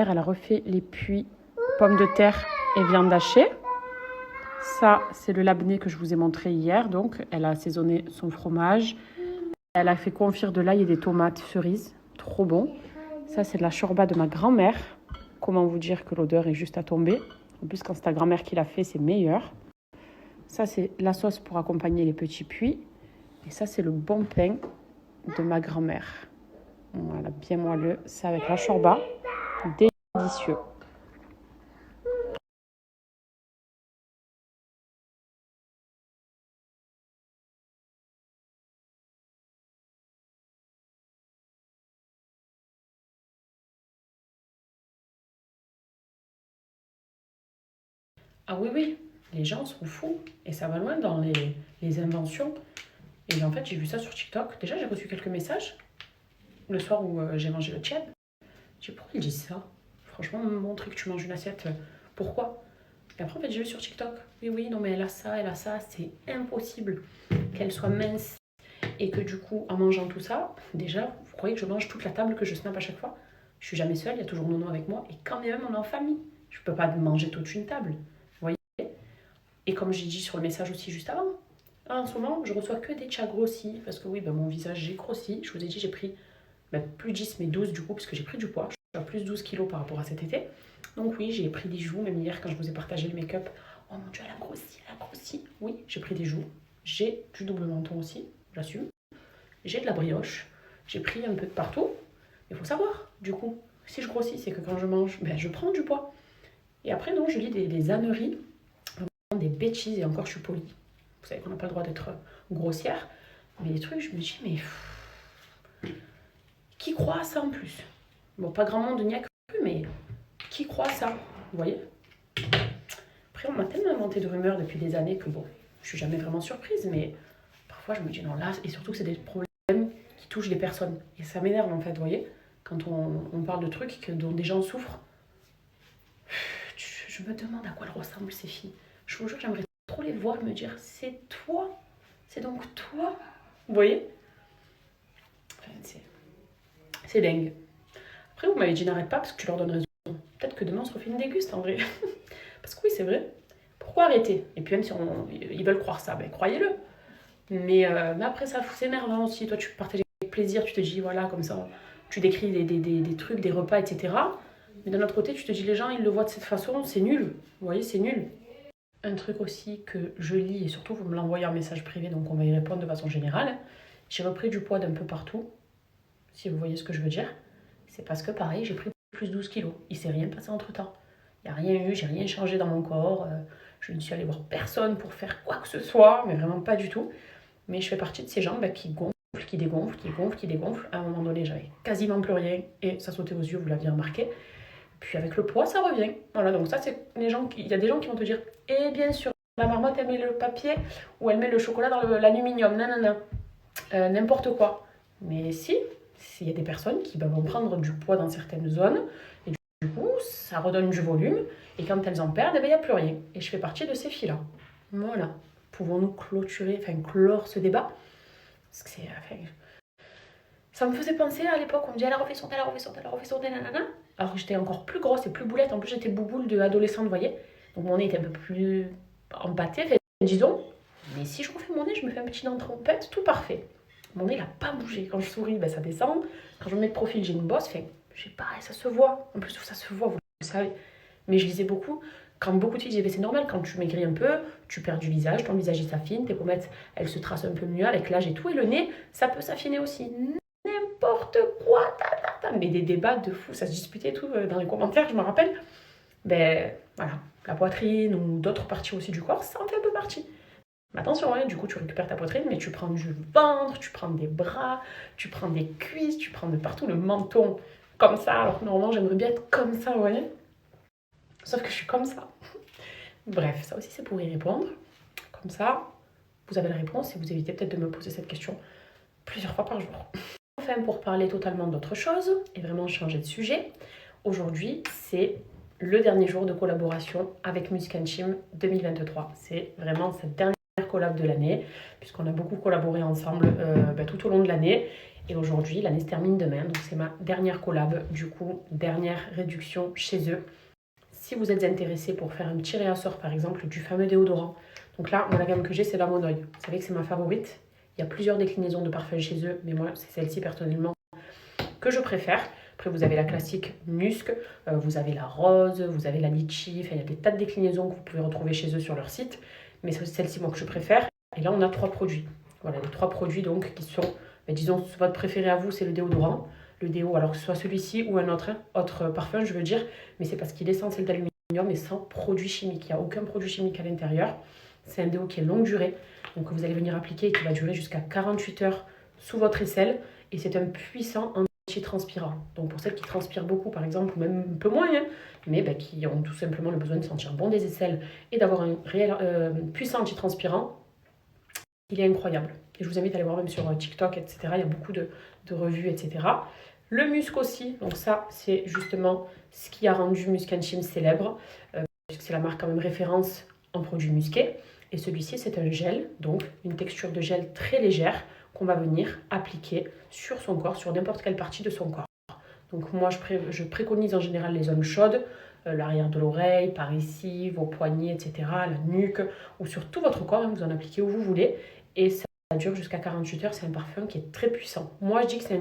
grand-mère, elle a refait les puits pommes de terre et viande hachée. Ça, c'est le labné que je vous ai montré hier. Donc, elle a assaisonné son fromage. Elle a fait confire de l'ail et des tomates cerises. Trop bon. Ça, c'est de la shorba de ma grand-mère. Comment vous dire que l'odeur est juste à tomber. En plus, quand c'est ta grand-mère qui l'a fait, c'est meilleur. Ça, c'est la sauce pour accompagner les petits puits. Et ça, c'est le bon pain de ma grand-mère. Voilà, bien moelleux. C'est avec la shorba. Délicieux. Ah oui, oui, les gens sont fous. Et ça va loin dans les inventions. Et en fait, j'ai vu ça sur TikTok. Déjà, j'ai reçu quelques messages le soir où j'ai mangé le tchèp. J'ai dit, pourquoi ils disent ça? Franchement, me montrer que tu manges une assiette, pourquoi? Et après, en fait, j'ai vu sur TikTok. Oui, oui, non, mais elle a ça. C'est impossible qu'elle soit mince. Et que du coup, en mangeant tout ça, déjà, vous croyez que je mange toute la table, que je snap à chaque fois? Je suis jamais seule, il y a toujours Nono avec moi. Et quand même, on est en famille. Je peux pas manger toute une table. Vous voyez? Et comme j'ai dit sur le message aussi juste avant, en ce moment, je reçois que des chats grossis. Parce que oui, mon visage, j'ai grossi. Je vous ai dit, j'ai pris plus 10, mais 12 du coup, parce que j'ai pris du poids. Je suis à plus 12 kilos par rapport à cet été. Donc oui, j'ai pris des joues, même hier quand je vous ai partagé le make-up. Oh mon Dieu, elle a grossi. Oui, j'ai pris des joues. J'ai du double menton aussi, j'assume. J'ai de la brioche. J'ai pris un peu de partout. Il faut savoir, du coup, si je grossis, c'est que quand je mange, je prends du poids. Et après, non, je lis des âneries, des bêtises, et encore je suis polie. Vous savez qu'on n'a pas le droit d'être grossière. Mais les trucs, je me dis, mais qui croit à ça en plus? Bon, pas grand monde n'y a cru, mais qui croit à ça? Vous voyez? Après, on m'a tellement inventé de rumeurs depuis des années que bon, je suis jamais vraiment surprise, mais parfois je me dis non, là, et surtout que c'est des problèmes qui touchent des personnes. Et ça m'énerve en fait, vous voyez? Quand on parle de trucs dont des gens souffrent, je me demande à quoi elles ressemblent ces filles. Je vous jure, j'aimerais trop les voir me dire c'est toi, c'est donc toi. Vous voyez? Enfin, c'est dingue. Après, vous m'avez dit n'arrête pas parce que tu leur donnes raison. Peut-être que demain on se refait une déguste en vrai. Parce que oui, c'est vrai. Pourquoi arrêter? Et puis même si ils veulent croire ça, croyez-le. Mais après, ça c'est énervant aussi. Toi, tu partages avec plaisir, tu te dis, voilà, comme ça, tu décris des trucs, des repas, etc. Mais d'un autre côté, tu te dis, les gens, ils le voient de cette façon, c'est nul. Vous voyez, c'est nul. Un truc aussi que je lis, et surtout, vous me l'envoyez en message privé, donc on va y répondre de façon générale. J'ai repris du poids d'un peu partout, si vous voyez ce que je veux dire. C'est parce que, pareil, j'ai pris plus 12 kilos. Il ne s'est rien passé entre-temps. Il n'y a rien eu, j'ai rien changé dans mon corps. Je ne suis allée voir personne pour faire quoi que ce soit, mais vraiment pas du tout. Mais je fais partie de ces gens qui gonflent, qui dégonflent. À un moment donné, j'avais quasiment plus rien et ça sautait aux yeux, vous l'aviez remarqué. Puis avec le poids, ça revient. Voilà, donc ça, c'est les gens il y a des gens qui vont te dire eh bien sûr, la marmotte, elle met le papier ou elle met le chocolat dans l'aluminium. Non. N'importe quoi. Mais si, s'il y a des personnes qui vont prendre du poids dans certaines zones et du coup, ça redonne du volume et quand elles en perdent, il n'y a plus rien. Et je fais partie de ces filles-là. Voilà. Pouvons-nous clore ce débat? Parce que ça me faisait penser à l'époque, on me dit elle a refait son teint, nanana. Alors que j'étais encore plus grosse et plus boulette, en plus j'étais bouboule de adolescente, vous voyez. Donc mon nez était un peu plus empâté, disons. Mais si je refais mon nez, je me fais un petit dent trompette, tout parfait. Mon nez, il n'a pas bougé. Quand je souris, ça descend. Quand je me mets de profil, j'ai une bosse. Je sais pas, ça se voit. En plus, ça se voit, vous le savez. Mais je lisais beaucoup. Quand beaucoup de filles disaient, c'est normal, quand tu maigris un peu, tu perds du visage, ton visage il s'affine, tes pommettes, elles se tracent un peu mieux avec l'âge et tout. Et le nez, ça peut s'affiner aussi. N'importe quoi, mais des débats de fou, ça se disputait tout dans les commentaires, je me rappelle. Voilà, la poitrine ou d'autres parties aussi du corps, ça en fait un peu partie. Mais attention, du coup tu récupères ta poitrine, mais tu prends du ventre, tu prends des bras, tu prends des cuisses, tu prends de partout le menton, comme ça, alors que normalement j'aimerais bien être comme ça, vous voyez. Sauf que je suis comme ça. Bref, ça aussi c'est pour y répondre. Comme ça, vous avez la réponse et vous évitez peut-être de me poser cette question plusieurs fois par jour. Enfin, pour parler totalement d'autre chose et vraiment changer de sujet, aujourd'hui c'est le dernier jour de collaboration avec Muscanchim 2023. C'est vraiment cette dernière collab de l'année, puisqu'on a beaucoup collaboré ensemble tout au long de l'année. Et aujourd'hui, l'année se termine demain, donc c'est ma dernière collab, du coup, dernière réduction chez eux. Si vous êtes intéressé pour faire un petit réassort, par exemple, du fameux déodorant. Donc là, moi, la gamme que j'ai, c'est la Monoï. Vous savez que c'est ma favorite. Il y a plusieurs déclinaisons de parfums chez eux, mais moi, c'est celle-ci personnellement que je préfère. Après, vous avez la classique musc, vous avez la rose, vous avez la litchi. Enfin, il y a des tas de déclinaisons que vous pouvez retrouver chez eux sur leur site. Mais c'est celle-ci, moi, que je préfère. Et là, on a 3 produits. Voilà, les 3 produits, donc, qui sont, disons, votre préféré à vous, c'est le déodorant. Le déo, alors que ce soit celui-ci ou un autre parfum, je veux dire, mais c'est parce qu'il est sans sel d'aluminium et sans produits chimiques. Il n'y a aucun produit chimique à l'intérieur. C'est un déo qui est longue durée, donc que vous allez venir appliquer et qui va durer jusqu'à 48 heures sous votre aisselle. Et c'est un puissant anti-transpirant. Donc pour celles qui transpirent beaucoup, par exemple, ou même un peu moins, hein, mais qui ont tout simplement le besoin de sentir bon des aisselles et d'avoir un réel puissant anti-transpirant, il est incroyable. Et je vous invite à aller voir même sur TikTok, etc. Il y a beaucoup de revues, etc. Le musc aussi, donc ça c'est justement ce qui a rendu Musc Intime célèbre, puisque c'est la marque quand même référence en produits musqués. Et celui-ci c'est un gel, donc une texture de gel très légère qu'on va venir appliquer sur son corps, sur n'importe quelle partie de son corps. Donc moi je préconise en général les zones chaudes, l'arrière de l'oreille, par ici, vos poignets, etc., la nuque, ou sur tout votre corps, hein, vous en appliquez où vous voulez. Et ça dure jusqu'à 48 heures, c'est un parfum qui est très puissant. Moi, je dis que c'est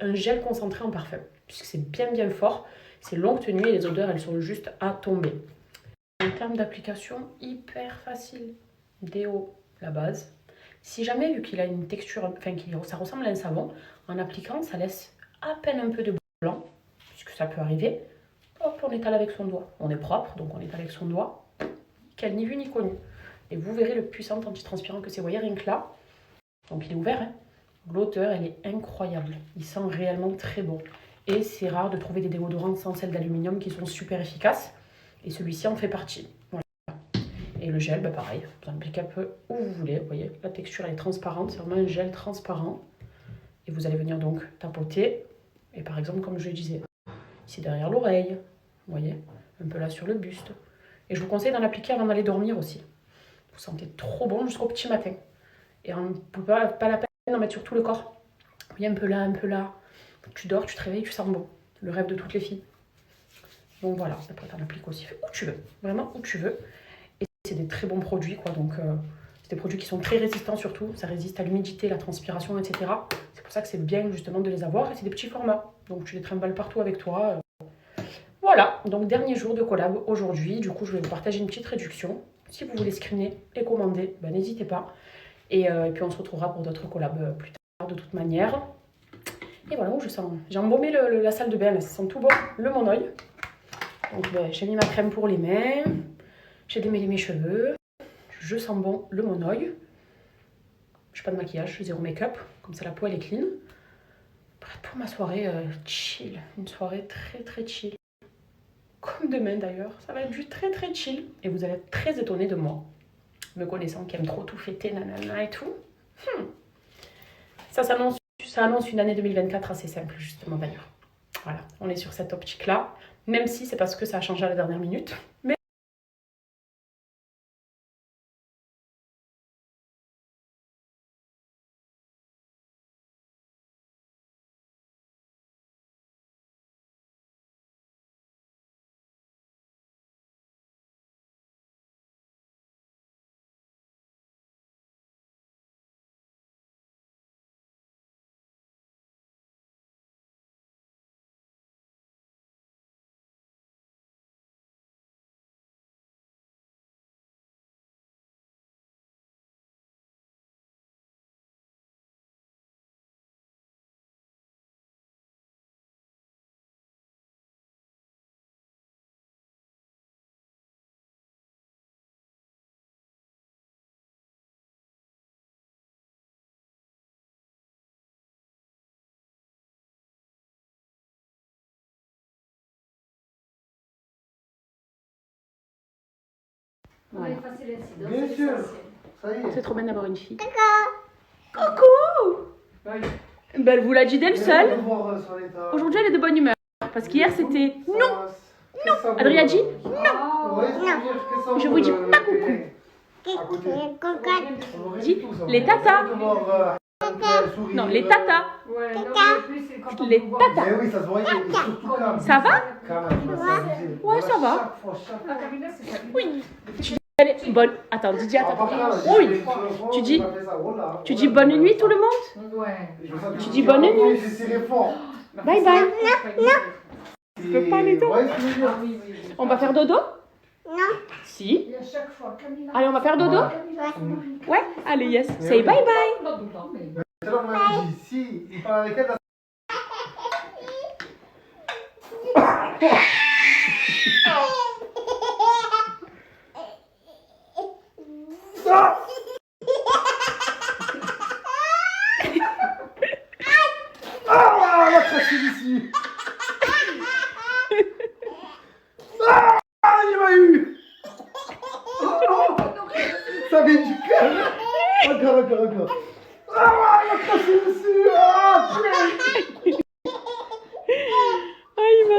un gel concentré en parfum, puisque c'est bien fort, c'est longue tenue et les odeurs, elles sont juste à tomber. En termes d'application, hyper facile. Déo, la base. Si jamais, vu qu'il a une texture, enfin, ça ressemble à un savon, en appliquant, ça laisse à peine un peu de blanc, puisque ça peut arriver. Hop, on étale avec son doigt. On est propre, donc on étale avec son doigt. Quel ni vu ni connu. Et vous verrez le puissant antitranspirant que c'est. Vous voyez, rien que là, donc il est ouvert, hein. L'odeur, elle est incroyable. Il sent réellement très bon. Et c'est rare de trouver des déodorants sans sel d'aluminium qui sont super efficaces. Et celui-ci en fait partie. Voilà. Et le gel, pareil, vous en appliquez un peu où vous voulez. Vous voyez, la texture elle est transparente, c'est vraiment un gel transparent. Et vous allez venir donc tapoter. Et par exemple, comme je le disais, ici derrière l'oreille, vous voyez, un peu là sur le buste. Et je vous conseille d'en appliquer avant d'aller dormir aussi. Vous sentez trop bon jusqu'au petit matin. Et on ne peut pas la peine d'en mettre sur tout le corps. Vous voyez, un peu là. Tu dors, tu te réveilles, tu sens bon. Le rêve de toutes les filles. Donc voilà, après t'en appliques aussi où tu veux. Vraiment où tu veux. Et c'est des très bons produits, quoi. Donc c'est des produits qui sont très résistants surtout. Ça résiste à l'humidité, la transpiration, etc. C'est pour ça que c'est bien justement de les avoir. Et c'est des petits formats. Donc tu les trimbales partout avec toi. Voilà, donc dernier jour de collab aujourd'hui. Du coup, je vais vous partager une petite réduction. Si vous voulez screener et commander, n'hésitez pas. Et puis on se retrouvera pour d'autres collabs plus tard de toute manière. Et voilà, je sens. J'ai embaumé la salle de bain, ça sent tout bon, le Monoï. Donc j'ai mis ma crème pour les mains, j'ai démêlé mes cheveux, je sens bon le Monoï. Je n'ai pas de maquillage, zéro make-up, comme ça la peau elle est clean. Prête pour ma soirée chill, une soirée très chill. Comme demain d'ailleurs, ça va être du très chill. Et vous allez être très étonnés de moi, me connaissant qui aime trop tout fêter, nanana et tout. Ça annonce une année 2024 assez simple, justement d'ailleurs. Voilà, on est sur cette optique-là, même si c'est parce que ça a changé à la dernière minute. Mais voilà. Bien sûr, ça y est. C'est trop bien d'avoir une fille. Coucou. Oui. Ben, elle vous l'a dit d'elle seule. Aujourd'hui, Aujourd'hui, elle est de bonne humeur. Parce qu'hier, c'était non. Adrien a dit non. Ouais, Je vous dis pas coucou. À côté. Dis, les tatas. Non, les tatas. Ouais, non, mais plus c'est quand on Les nous voit. tatas. Mais oui, ça se voyait. Et surtout Cam. Ça va? Cam, elle va s'amuser. Ouais, ça va. Chaque fois, chaque Ah, fois. Camilla, c'est ça. Oui. Allez, bonne. Attends, Didier, À part attends. ça, Oui. j'ai- Tu dis- on a fait ça, oh là, Tu oh dis là, bonne oh nuit là. tout le monde? Ouais. Tu dis bonne nuit. J'ai serré fort. Bye bye. Je peux pas les deux. Ah oui, oui, oui. On va faire dodo? Non. Si. Et à chaque fois, Camilla. Allez, on va faire dodo? Camilla, son mari. Ouais. Allez, yes. Say bye bye. Pas tout le temps, mais. Tout à l'heure, on m'avait dit, si il parle avec elle, là, ah, elle a craché d'ici. Ah, il m'a eu. Oh, ça vient du cœur. Encore. Ah, il a craché dessus. Ah, Ah, il va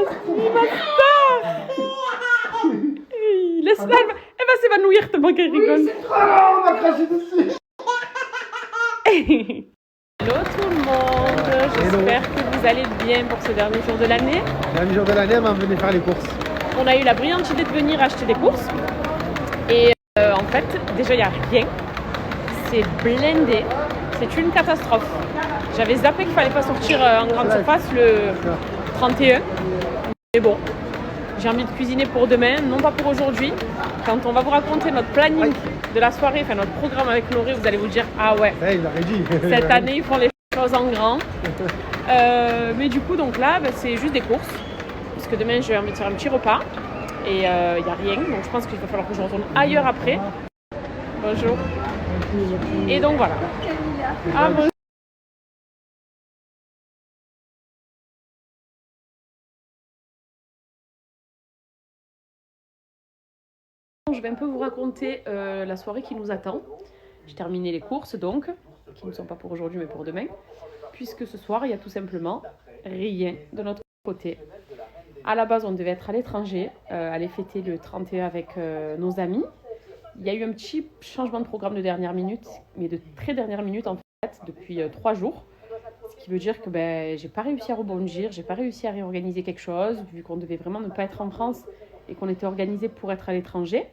laisse-la, elle va s'évanouir tellement qu'elle rigole. ah, on a craché dessus. Hello tout le monde, j'espère que vous allez bien pour ce dernier jour de l'année. Dernier jour de l'année, elle m'a emmené faire les courses. On a eu la brillante idée de venir acheter des courses. Et en fait, déjà il n'y a rien. C'est blindé. C'est une catastrophe. J'avais zappé qu'il ne fallait pas sortir en grande surface le 31. Mais bon, j'ai envie de cuisiner pour demain, non pas pour aujourd'hui. Quand on va vous raconter notre planning de la soirée, enfin notre programme avec Laurie, vous allez vous dire ah ouais, Ça, il l'aurait dit. cette année ils font les choses en grand. Mais du coup donc là c'est juste des courses. Parce que demain j'ai envie de faire un petit repas. Et il n'y a rien. Donc je pense qu'il va falloir que je retourne ailleurs après. Bonjour. Et donc voilà. Ah, bonjour. Je vais un peu vous raconter la soirée qui nous attend. J'ai terminé les courses donc, qui ne sont pas pour aujourd'hui mais pour demain. Puisque ce soir, il y a tout simplement rien de notre côté. À la base, on devait être à l'étranger, aller fêter le 31 avec nos amis. Il y a eu un petit changement de programme de dernière minute, mais de très dernière minute en fait, depuis 3 jours. Ce qui veut dire que j'ai pas réussi à rebondir, j'ai pas réussi à réorganiser quelque chose, vu qu'on devait vraiment ne pas être en France et qu'on était organisé pour être à l'étranger.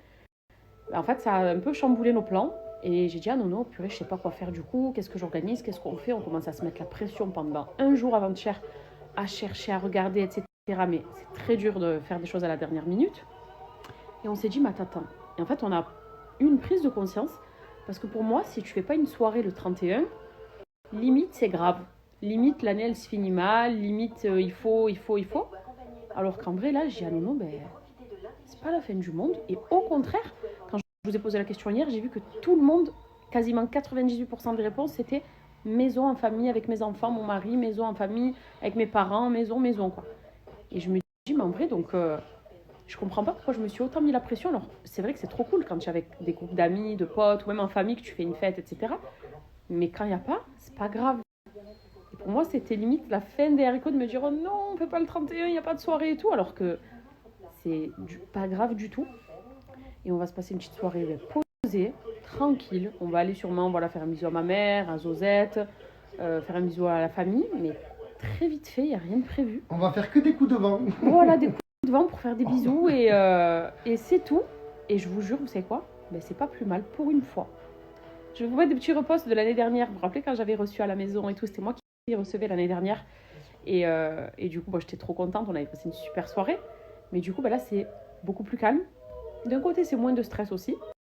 En fait, ça a un peu chamboulé nos plans. Et j'ai dit, ah non, purée, je sais pas quoi faire du coup, qu'est-ce que j'organise, qu'est-ce qu'on fait? On commence à se mettre la pression pendant un jour avant-hier à chercher, à regarder, etc. Mais c'est très dur de faire des choses à la dernière minute. Et on s'est dit, mais attends. Et en fait, on a eu une prise de conscience. Parce que pour moi, si tu fais pas une soirée le 31, limite, c'est grave. Limite, l'année, elle se finit mal. Limite, il faut. Alors qu'en vrai, là, j'ai dit, ah non, c'est pas la fin du monde. Et au contraire, quand je vous ai posé la question hier, j'ai vu que tout le monde, quasiment 98% des réponses, c'était maison en famille avec mes enfants, mon mari, maison en famille avec mes parents, maison, quoi. Et je me dis, mais en vrai, donc, je comprends pas pourquoi je me suis autant mis la pression. Alors, c'est vrai que c'est trop cool quand tu es avec des groupes d'amis, de potes, ou même en famille, que tu fais une fête, etc. Mais quand il n'y a pas, c'est pas grave. Et pour moi, c'était limite la fin des haricots de me dire, oh non, on fait pas le 31, il n'y a pas de soirée et tout, alors que c'est pas grave du tout. Et on va se passer une petite soirée posée, tranquille. On va aller sûrement faire un bisou à ma mère, à Zozette, faire un bisou à la famille. Mais très vite fait, il n'y a rien de prévu. On va faire que des coups de vent. Voilà, des coups de vent pour faire des bisous et c'est tout. Et je vous jure, vous savez quoi? C'est pas plus mal pour une fois. Je vais vous mettre des petits reposts de l'année dernière. Vous vous rappelez quand j'avais reçu à la maison et tout? C'était moi qui recevais l'année dernière. Et du coup, j'étais trop contente. On avait passé une super soirée. Mais du coup, là, c'est beaucoup plus calme. D'un côté, c'est moins de stress aussi.